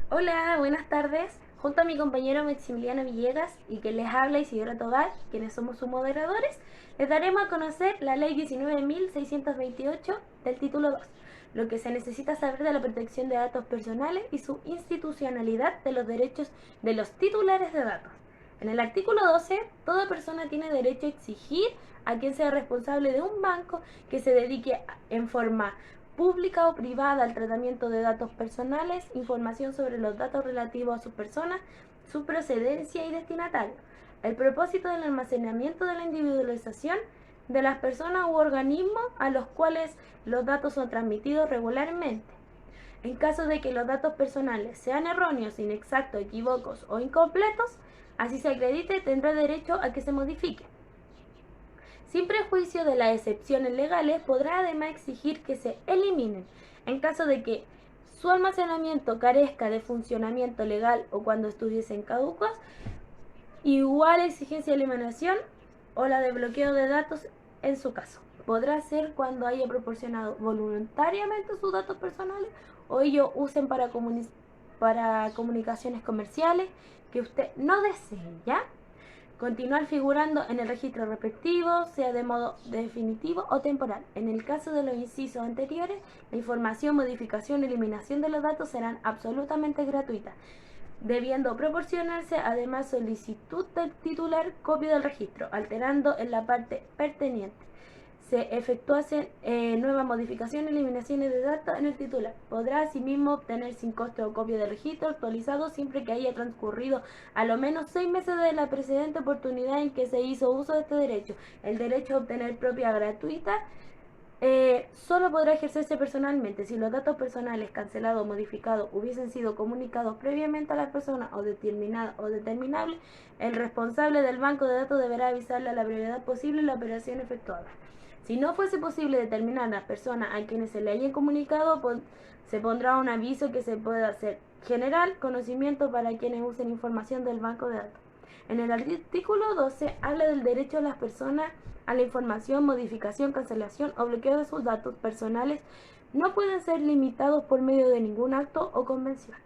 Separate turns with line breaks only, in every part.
Hola, buenas tardes. Junto a mi compañero Maximiliano Villegas y que les habla Isidora Tobar, quienes somos sus moderadores, les daremos a conocer la Ley 19.628 del título 2, lo que se necesita saber de la protección de datos personales y su institucionalidad de los derechos de los titulares de datos. En el artículo 12, toda persona tiene derecho a exigir a quien sea responsable de un banco que se dedique en forma pública o privada al tratamiento de datos personales, información sobre los datos relativos a su persona, su procedencia y destinatario. El propósito del almacenamiento de la individualización de las personas u organismos a los cuales los datos son transmitidos regularmente. En caso de que los datos personales sean erróneos, inexactos, equívocos o incompletos, así se acredite, tendrá derecho a que se modifique. Sin prejuicio de las excepciones legales, podrá además exigir que se eliminen en caso de que su almacenamiento carezca de funcionamiento legal o cuando estuviesen caducos, igual exigencia de eliminación o la de bloqueo de datos en su caso. Podrá ser cuando haya proporcionado voluntariamente sus datos personales o ellos usen para comunicaciones comerciales que usted no desee, ¿ya? Continuar figurando en el registro respectivo, sea de modo definitivo o temporal. En el caso de los incisos anteriores, la información, modificación y eliminación de los datos serán absolutamente gratuitas, debiendo proporcionarse además solicitud del titular copia del registro, alterando en la parte pertinente se efectuasen nuevas modificaciones y eliminaciones de datos en el titular. Podrá asimismo obtener sin costo copia de registro actualizado siempre que haya transcurrido a lo menos 6 meses de la precedente oportunidad en que se hizo uso de este derecho. El derecho a obtener propia gratuita solo podrá ejercerse personalmente si los datos personales cancelados o modificados hubiesen sido comunicados previamente a la persona o determinable. El responsable del banco de datos deberá avisarle a la brevedad posible la operación efectuada. Si no fuese posible determinar las personas a quienes se le hayan comunicado, se pondrá un aviso que se pueda hacer general conocimiento para quienes usen información del banco de datos. En el artículo 12 habla del derecho de las personas a la información, modificación, cancelación o bloqueo de sus datos personales. No pueden ser limitados por medio de ningún acto o convención.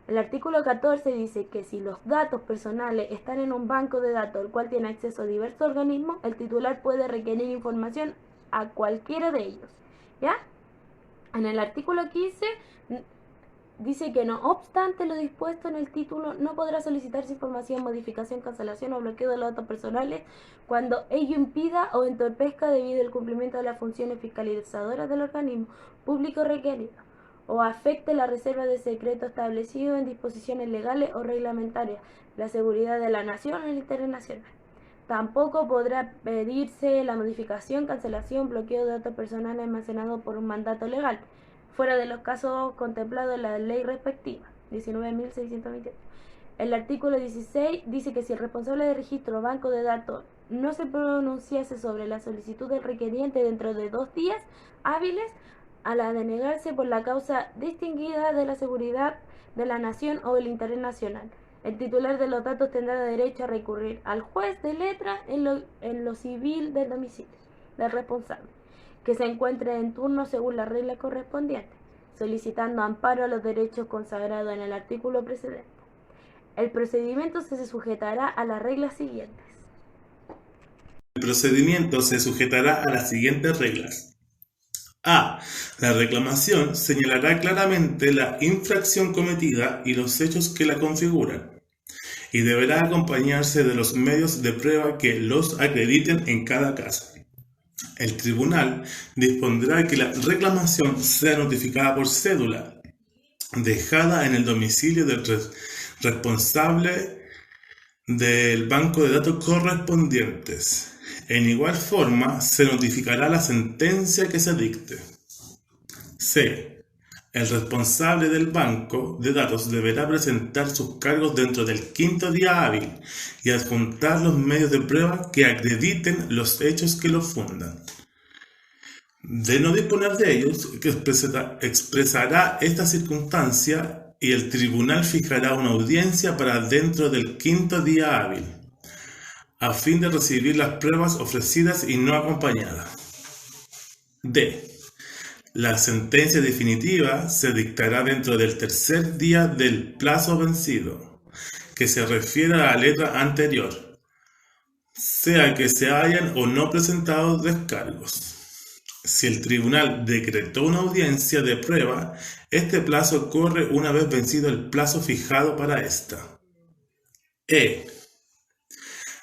El artículo 14 dice que si los datos personales están en un banco de datos al cual tiene acceso a diversos organismos, el titular puede requerir información a cualquiera de ellos. ¿Ya? En el artículo 15 dice que no obstante lo dispuesto en el título, no podrá solicitarse información, modificación, cancelación o bloqueo de los datos personales cuando ello impida o entorpezca debido al cumplimiento de las funciones fiscalizadoras del organismo público requerido o afecte la reserva de secreto establecido en disposiciones legales o reglamentarias, la seguridad de la nación o el interés nacional. Tampoco podrá pedirse la modificación, cancelación, bloqueo de datos personales almacenados por un mandato legal, fuera de los casos contemplados en la ley respectiva, 19.628. El artículo 16 dice que si el responsable de registro o banco de datos no se pronunciase sobre la solicitud del requeriente dentro de 2 días hábiles, a la denegarse por la causa distinguida de la seguridad de la nación o el interés nacional, el titular de los datos tendrá derecho a recurrir al juez de letra en lo civil del domicilio del responsable, que se encuentre en turno según la regla correspondiente, solicitando amparo a los derechos consagrados en el artículo precedente. El procedimiento se sujetará a las reglas siguientes.
El procedimiento se sujetará a las siguientes reglas. A. La reclamación señalará claramente la infracción cometida y los hechos que la configuran, y deberá acompañarse de los medios de prueba que los acrediten en cada caso. El tribunal dispondrá que la reclamación sea notificada por cédula, dejada en el domicilio del responsable del banco de datos correspondientes. En igual forma, se notificará la sentencia que se dicte. C. El responsable del banco de datos deberá presentar sus cargos dentro del 5º día hábil y adjuntar los medios de prueba que acrediten los hechos que los fundan. De no disponer de ellos, expresará esta circunstancia y el tribunal fijará una audiencia para dentro del 5º día hábil, a fin de recibir las pruebas ofrecidas y no acompañadas. D. La sentencia definitiva se dictará dentro del tercer día del plazo vencido, que se refiere a la letra anterior, sea que se hayan o no presentado descargos. Si el tribunal decretó una audiencia de prueba, este plazo corre una vez vencido el plazo fijado para esta.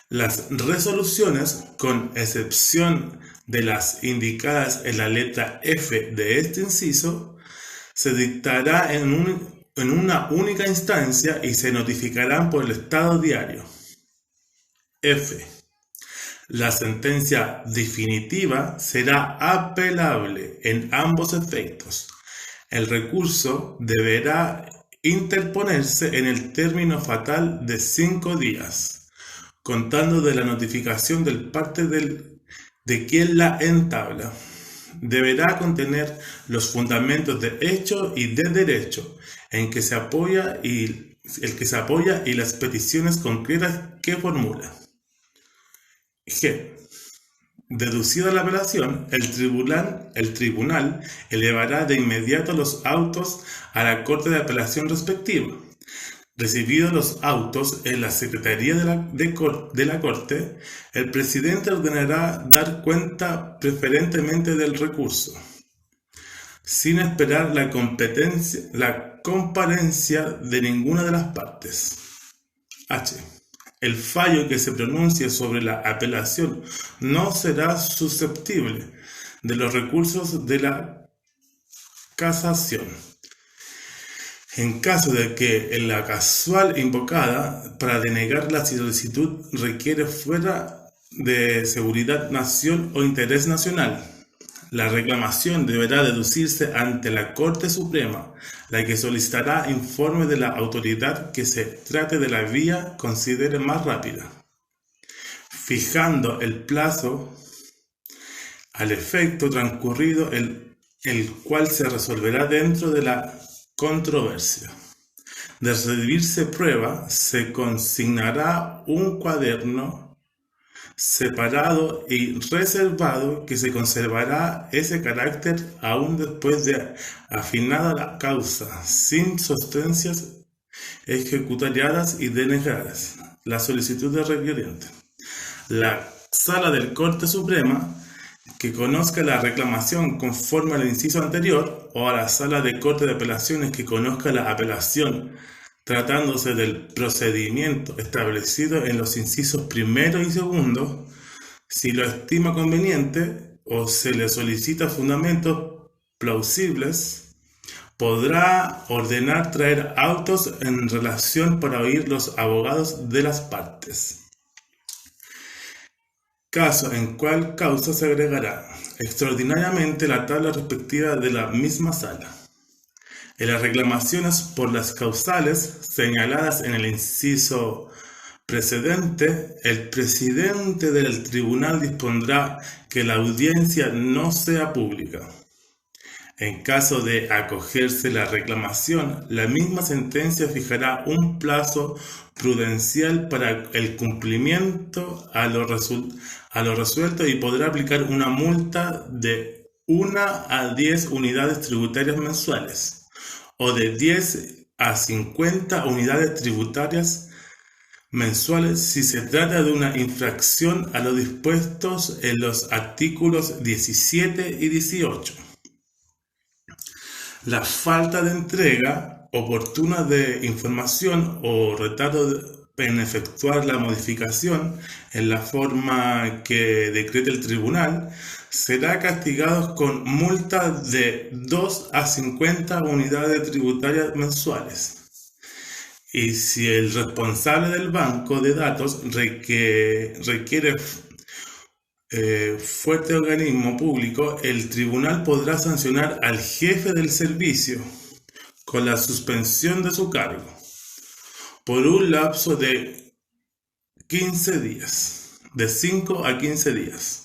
Las resoluciones, con excepción de las indicadas en la letra F de este inciso, se dictará en una única instancia y se notificarán por el Estado Diario. F. La sentencia definitiva será apelable en ambos efectos. El recurso deberá interponerse en el término fatal de 5 días, contando de la notificación del parte de quien la entabla. Deberá contener los fundamentos de hecho y de derecho en que se apoya y las peticiones concretas que formula. G. Deducida la apelación, el tribunal elevará de inmediato los autos a la Corte de Apelación respectiva. Recibidos los autos en la Secretaría de la Corte, el presidente ordenará dar cuenta preferentemente del recurso, sin esperar la comparencia de ninguna de las partes. H. El fallo que se pronuncie sobre la apelación no será susceptible de los recursos de la casación. En caso de que la causal invocada para denegar la solicitud requiere fuera de seguridad, nación o interés nacional, la reclamación deberá deducirse ante la Corte Suprema, la que solicitará informe de la autoridad que se trate de la vía considere más rápida, fijando el plazo al efecto transcurrido el cual se resolverá dentro de la controversia. De recibirse prueba, se consignará un cuaderno separado y reservado que se conservará ese carácter aún después de afinada la causa, sin sentencias ejecutariadas y denegadas la solicitud de requiriente. La Sala del Corte Suprema que conozca la reclamación conforme al inciso anterior, o a la Sala de Corte de Apelaciones que conozca la apelación tratándose del procedimiento establecido en los incisos primero y segundo, si lo estima conveniente o se le solicita fundamentos plausibles, podrá ordenar traer autos en relación para oír los abogados de las partes. Caso en cual causa se agregará extraordinariamente la tabla respectiva de la misma sala. En las reclamaciones por las causales señaladas en el inciso precedente, el presidente del tribunal dispondrá que la audiencia no sea pública. En caso de acogerse la reclamación, la misma sentencia fijará un plazo prudencial para el cumplimiento a lo resuelto y podrá aplicar una multa de 1 a 10 unidades tributarias mensuales o de 10 a 50 unidades tributarias mensuales si se trata de una infracción a lo dispuestos en los artículos 17 y 18. La falta de entrega oportuna de información o retardo en efectuar la modificación en la forma que decrete el tribunal será castigado con multa de 2 a 50 unidades tributarias mensuales. Y si el responsable del banco de datos requiere fuerte organismo público, el tribunal podrá sancionar al jefe del servicio con la suspensión de su cargo por un lapso de 15 días, de 5 a 15 días.